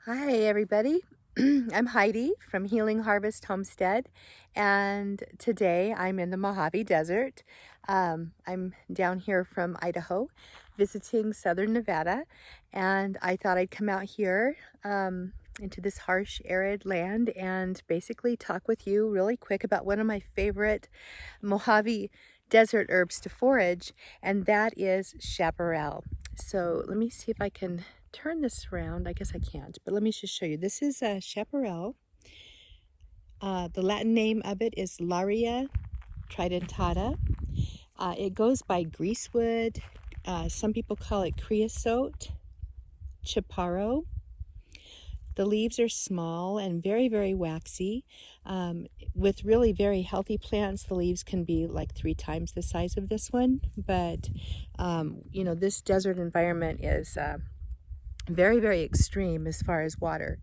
Hi, everybody. I'm Heidi from Healing Harvest Homestead, and today I'm in the Mojave Desert. I'm down here from Idaho visiting southern Nevada, and I thought I'd come out here into this harsh, arid land and basically talk with you really quick about one of my favorite Mojave desert herbs to forage, and that is chaparral. So let me see if I can turn this around. I guess I can't, but let me just show you. This is chaparral. The Latin name of it is Larrea tridentata. It goes by greasewood. Some people call it creosote, chaparro. The leaves are small and very, very waxy. With really very healthy plants, the leaves can be like 3 times the size of this one. But, this desert environment is very, very extreme as far as water.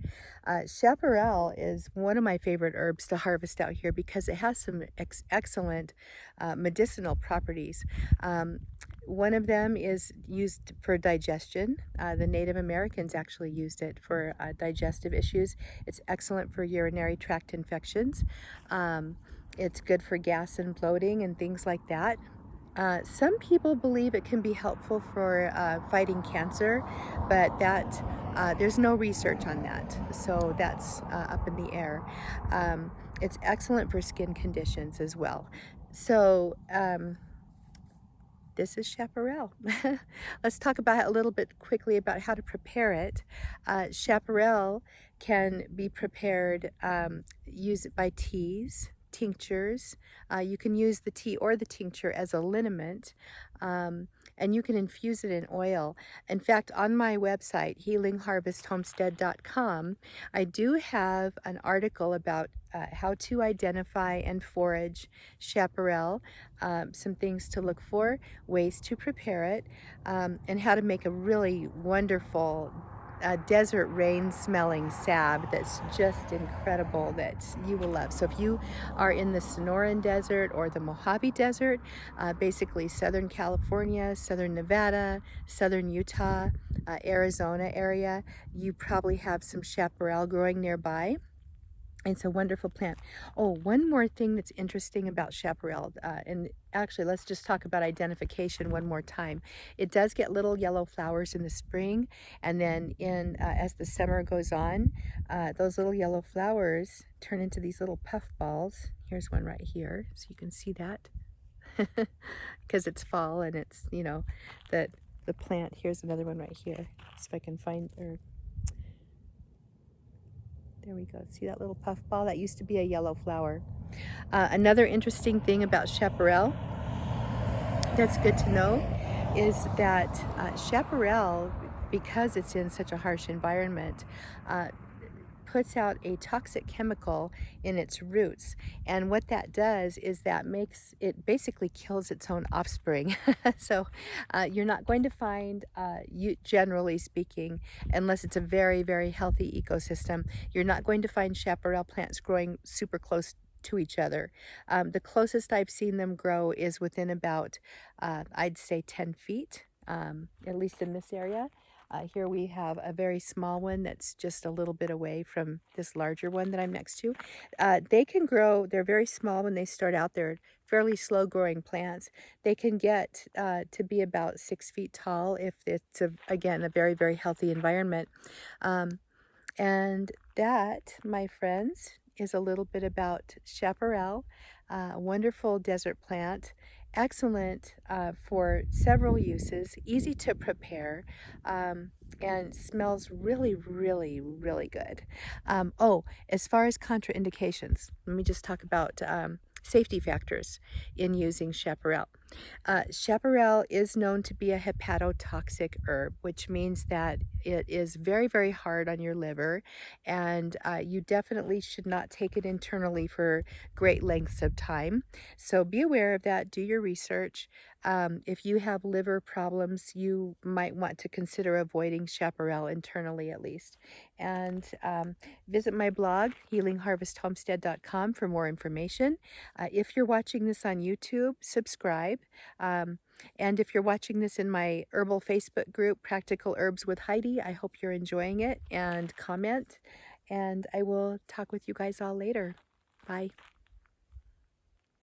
Chaparral is one of my favorite herbs to harvest out here because it has some excellent medicinal properties. One of them is used for digestion. The Native Americans actually used it for digestive issues. It's excellent for urinary tract infections. It's good for gas and bloating and things like that. Some people believe it can be helpful for fighting cancer, but there's no research on that, so that's up in the air. It's excellent for skin conditions as well. So this is chaparral. Let's talk about a little bit quickly about how to prepare it. Chaparral can be prepared, use it by teas, tinctures. You can use the tea or the tincture as a liniment, and you can infuse it in oil. In fact, on my website, healingharvesthomestead.com, I do have an article about how to identify and forage chaparral, some things to look for, ways to prepare it, and how to make a really wonderful desert rain smelling salve that's just incredible that you will love. So if you are in the Sonoran Desert or the Mojave Desert, basically Southern California, Southern Nevada, Southern Utah, Arizona area, you probably have some chaparral growing nearby. It's a wonderful plant. Oh, one more thing that's interesting about chaparral, and actually let's just talk about identification one more time. It does get little yellow flowers in the spring, and then as the summer goes on, those little yellow flowers turn into these little puff balls. Here's one right here, so you can see that because it's fall and it's, the plant. Here's another one right here. See if I can find, or there we go. See that little puff ball? That used to be a yellow flower. Another interesting thing about chaparral that's good to know is that chaparral, because it's in such a harsh environment, puts out a toxic chemical in its roots, and what that does is that makes it basically kills its own offspring. So you're not going to find, generally speaking, unless it's a very, very healthy ecosystem, you're not going to find chaparral plants growing super close to each other. The closest I've seen them grow is within about, I'd say 10 feet, at least in this area. Here we have a very small one that's just a little bit away from this larger one that I'm next to. They can grow, they're very small when they start out. They're fairly slow growing plants. They can get to be about 6 feet tall if it's, again, a very, very healthy environment. And that, my friends, is a little bit about chaparral, a wonderful desert plant, excellent for several uses, easy to prepare, and smells really, really, really good. As far as contraindications, let me just talk about safety factors in using chaparral. Chaparral is known to be a hepatotoxic herb, which means that it is very, very hard on your liver, and you definitely should not take it internally for great lengths of time. So be aware of that. Do your research. If you have liver problems, you might want to consider avoiding chaparral internally at least. And visit my blog, healingharvesthomestead.com, for more information. If you're watching this on YouTube, subscribe. And if you're watching this in my herbal Facebook group, Practical Herbs with Heidi, I hope you're enjoying it, and comment. And I will talk with you guys all later. Bye.